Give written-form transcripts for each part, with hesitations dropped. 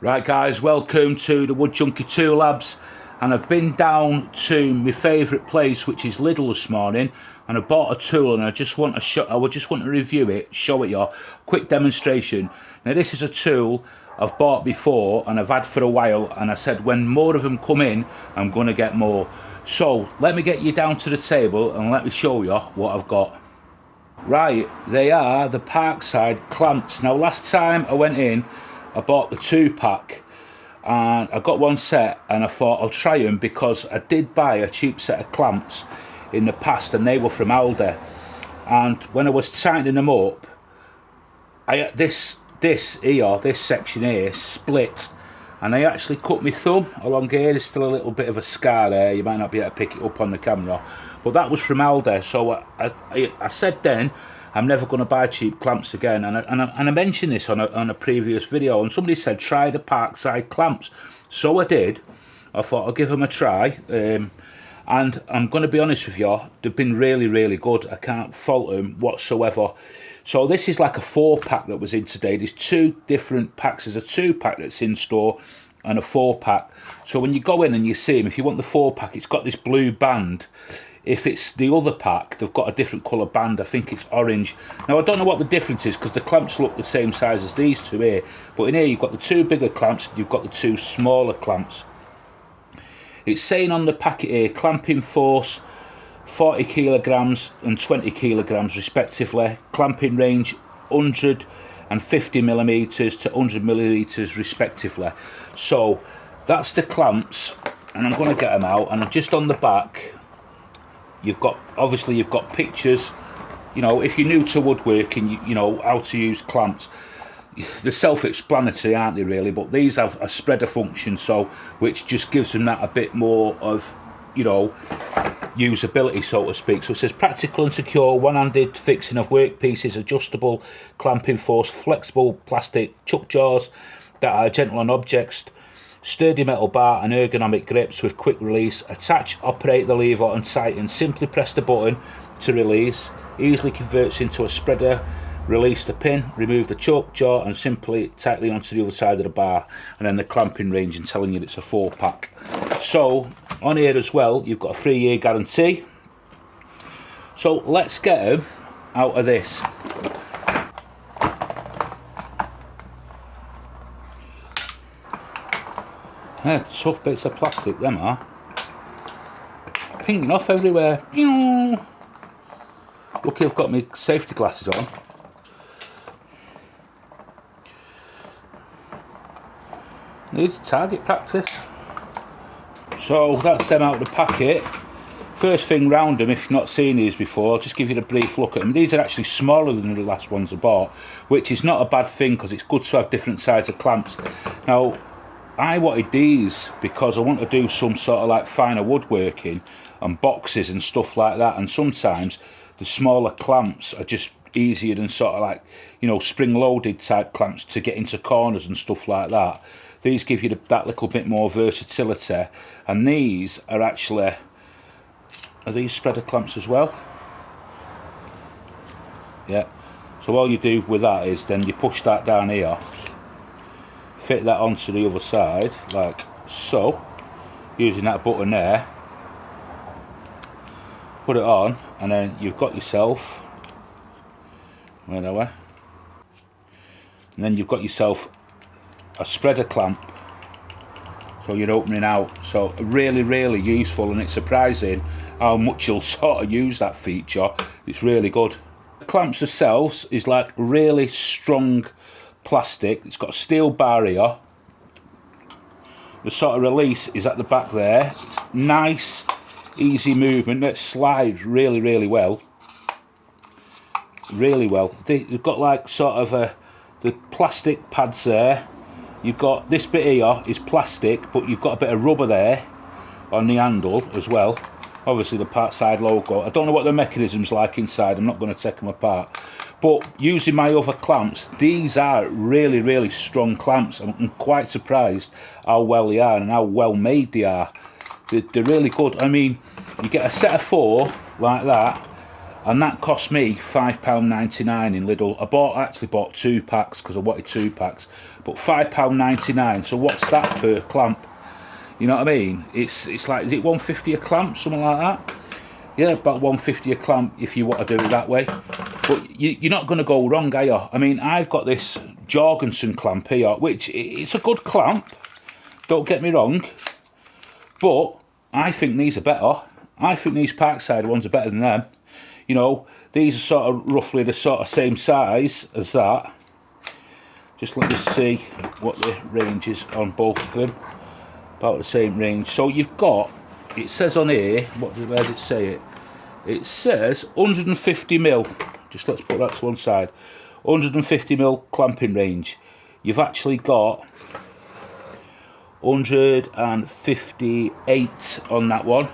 Right guys, welcome to the Wood Junkie 2 Labs, and I've been down to my favourite place, which is Lidl, this morning, and I bought a tool and I just want to review it, show it you, quick demonstration. Now this is a tool I've bought before and I've had for a while, and I said when more of them come in I'm going to get more. So let me get you down to the table and let me show you what I've got. Right, they are the Parkside clamps. Now last time I went in I bought the 2-pack and I got one set and I thought I'll try them because I did buy a cheap set of clamps in the past and they were from Aldi, and when I was tightening them up, this section here split and I actually cut my thumb along here. There's still a little bit of a scar there, you might not be able to pick it up on the camera, but that was from Aldi. So I said then I'm never going to buy cheap clamps again, and I mentioned this on a previous video, and somebody said try the Parkside clamps, so I did. I thought I'll give them a try, and I'm going to be honest with you, they've been really good. I can't fault them whatsoever. So this is like a 4-pack that was in today. There's 2 different packs. There's a 2-pack that's in store and a 4-pack. So when you go in and you see them, if you want the 4-pack, it's got this blue band. If it's the other pack, they've got a different colour band. I think it's orange. Now I don't know what the difference is because the clamps look the same size as these 2 here, but in here you've got the 2 bigger clamps, you've got the 2 smaller clamps. It's saying on the packet here, clamping force 40 kilograms and 20 kilograms respectively, clamping range 150 millimeters to 100 millimeters respectively. So that's the clamps, and I'm going to get them out, and just on the back you've got pictures. You know, if you're new to woodworking, you know how to use clamps. They're self-explanatory, aren't they, really? But these have a spreader function, so which just gives them that a bit more of, you know, usability, so to speak. So it says practical and secure one-handed fixing of workpieces, adjustable clamping force, flexible plastic chuck jaws that are gentle on objects, sturdy metal bar and ergonomic grips with quick release. Attach, operate the lever and tighten. Simply press the button to release. Easily converts into a spreader. Release the pin, remove the chuck jaw and simply tightly onto the other side of the bar. And then the clamping range, and telling you it's a 4-pack. So on here as well you've got a 3-year guarantee. So let's get them out of this. They're tough bits of plastic, them are. Pinging off everywhere. Lucky I've got my safety glasses on. Needs target practice. So that's them out of the packet. First thing round them, if you've not seen these before, I'll just give you a brief look at them. These are actually smaller than the last ones I bought, which is not a bad thing because it's good to have different size of clamps. Now I wanted these because I want to do some sort of like finer woodworking and boxes and stuff like that, and sometimes the smaller clamps are just easier than sort of like, you know, spring-loaded type clamps to get into corners and stuff like that. These give you that little bit more versatility, and these are actually, are these spreader clamps as well? Yeah. So all you do with that is then you push that down here, fit that onto the other side like so, using that button there, put it on, and then you've got yourself, where are we? And then you've got yourself a spreader clamp, so you're opening out. So really useful, and it's surprising how much you'll sort of use that feature. It's really good. The clamps themselves is like really strong plastic. It's got a steel barrier. The sort of release is at the back there. It's nice easy movement that slides really well. They've got like sort of the plastic pads there. You've got this bit here is plastic, but you've got a bit of rubber there on the handle as well. Obviously the Parkside logo. I don't know what the mechanism's like inside, I'm not going to take them apart. But using my other clamps, these are really strong clamps. I'm quite surprised how well they are and how well made they are. They're really good. I mean, you get a set of 4 like that, and that cost me £5.99 in Lidl. I actually bought 2 packs because I wanted 2 packs, but £5.99. So what's that per clamp? You know what I mean? It's like, is it 150 a clamp, something like that? Yeah, about 150 a clamp if you want to do it that way. But you're not going to go wrong, are you? I mean, I've got this Jorgensen clamp here, which it's a good clamp. Don't get me wrong. But I think these are better. I think these Parkside ones are better than them. You know, these are sort of roughly the sort of same size as that. Just let me see what the range is on both of them. About the same range. So you've got, it says on here, where does it say it? It says 150mm. Just let's put that to one side. 150mm clamping range. You've actually got 158 on that one.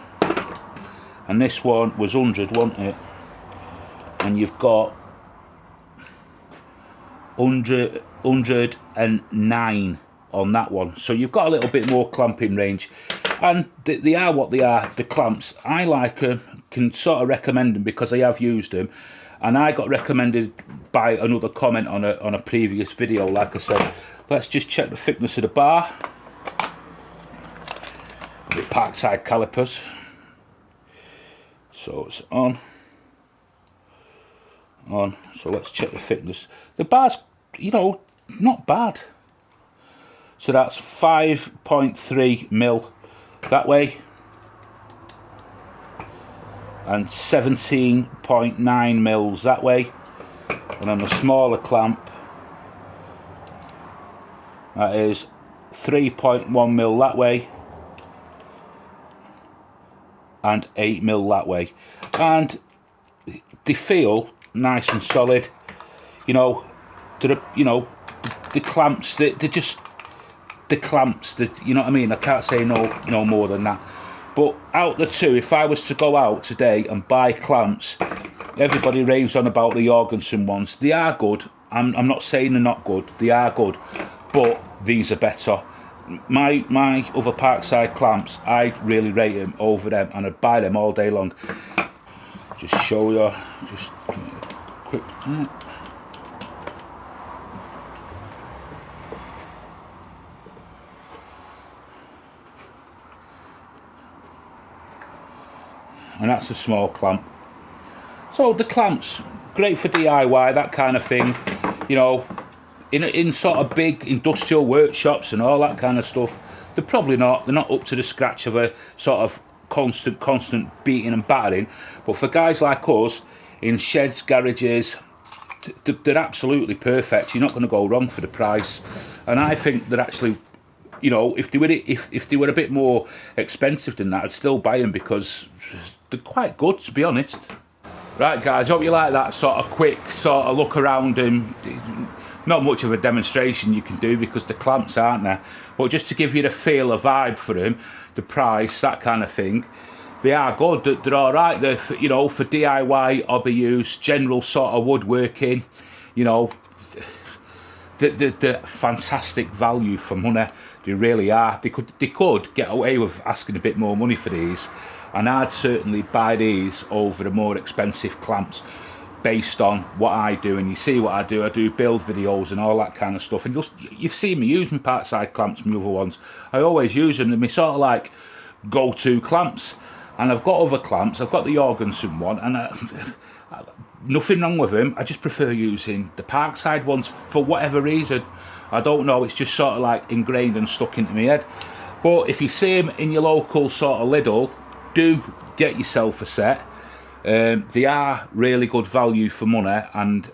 And this one was 100, wasn't it? And you've got 109 on that one. So you've got a little bit more clamping range. And they are what they are, the clamps. I like them, can sort of recommend them because I have used them. And I got recommended by another comment on a previous video, like I said. Let's just check the thickness of the bar. The Parkside calipers. So it's on. So let's check the thickness. The bar's, you know, not bad. So that's 5.3mm that way, and 17.9mm that way, and on a smaller clamp that is 3.1mm that way and 8mm that way, and they feel nice and solid. You know, the clamps, they're just the clamps, you know what I mean? I can't say no more than that. But out the two, if I was to go out today and buy clamps, everybody raves on about the Jorgensen ones. They are good. I'm not saying they're not good. They are good, but these are better. My other Parkside clamps, I really rate them over them, and I'd buy them all day long. Just show you, just quick. And that's a small clamp. So the clamps, great for DIY, that kind of thing. You know, in sort of big industrial workshops and all that kind of stuff, they're probably not. They're not up to the scratch of a sort of constant beating and battering. But for guys like us in sheds, garages, they're absolutely perfect. You're not going to go wrong for the price. And I think they're actually, you know, if they were a bit more expensive than that, I'd still buy them because they're quite good, to be honest. Right, guys, hope you like that sort of quick sort of look around, and not much of a demonstration you can do because the clamps aren't there, but just to give you the feel, a vibe for them, the price, that kind of thing. They are good. They're all right. They're for, you know, for DIY, hobby use, general sort of woodworking. You know, they're fantastic value for money. They really are. They could get away with asking a bit more money for these, and I'd certainly buy these over the more expensive clamps based on what I do. And you see what I do build videos and all that kind of stuff, and you've seen me use my Parkside clamps, my other ones. I always use them. They're my sort of like go-to clamps. And I've got other clamps. I've got the Jorgensen one, and nothing wrong with them. I just prefer using the Parkside ones for whatever reason. I don't know, it's just sort of like ingrained and stuck into my head. But if you see them in your local sort of Lidl, do get yourself a set. They are really good value for money, and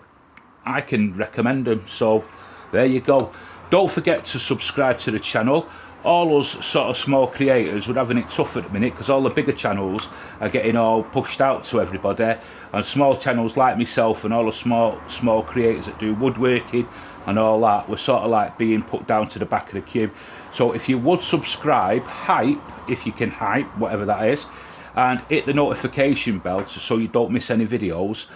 I can recommend them. So there you go. Don't forget to subscribe to the channel. All us sort of small creators, we're having it tough at the minute because all the bigger channels are getting all pushed out to everybody, and small channels like myself and all the small creators that do woodworking and all that, we're sort of like being put down to the back of the queue. So if you would subscribe, hype, if you can hype, whatever that is, and hit the notification bell so you don't miss any videos,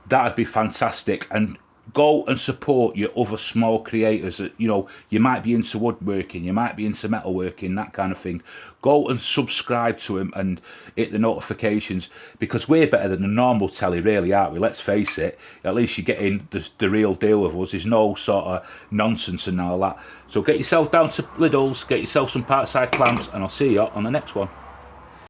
that'd be fantastic. And go and support your other small creators. You know, you might be into woodworking, you might be into metalworking, that kind of thing. Go and subscribe to him and hit the notifications, because we're better than the normal telly, really, aren't we? Let's face it. At least you're getting the real deal of us. There's no sort of nonsense and all that. So get yourself down to Lidl's, get yourself some Parkside clamps, and I'll see you on the next one.